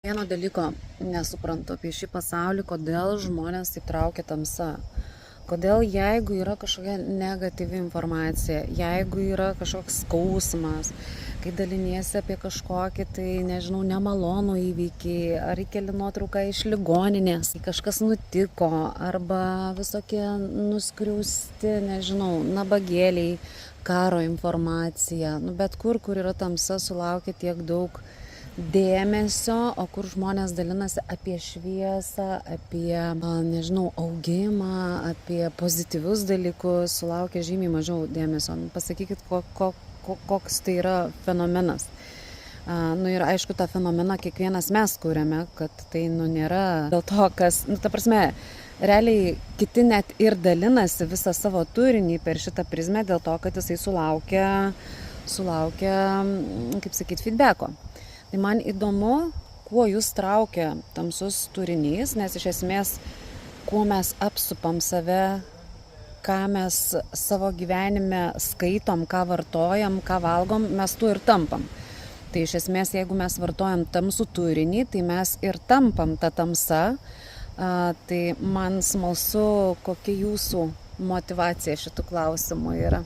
Vieno dalyko nesuprantu apie šį pasaulį, kodėl žmonės taip traukia tamsa. Kodėl jeigu yra kažkokia negatyvi informacija, jeigu yra kažkoks skausmas, kai daliniesi apie kažkokį, tai nežinau, nemalonų įvykį, ar įkeli nuotrauką iš ligoninės, kažkas nutiko, arba visokie nuskriausti, nežinau, nabagėliai, karo informacija. Bet kur yra tamsa, sulaukia tiek daug dėmesio, o kur žmonės dalinasi apie šviesą, apie, nežinau, augimą, apie pozityvius dalykus, sulaukia žymiai mažiau dėmesio. Pasakykit, koks tai yra fenomenas. Ir aišku, tą fenomeną kiekvienas mes kuriame, kad tai nėra dėl to, kas, ta prasme, realiai kiti net ir dalinasi visą savo turinį per šitą prizmę dėl to, kad jisai sulaukia, kaip sakyt, feedbacko. Tai man įdomu, kuo jūs traukia tamsus turinys, nes iš esmės, kuo mes apsupam save, ką mes savo gyvenime skaitom, ką vartojam, ką valgom, mes tuo ir tampam. Tai iš esmės, jeigu mes vartojam tamsų turinį, tai mes ir tampam tą tamsą. Tai man smalsu, kokia jūsų motyvacija šitų klausimų yra.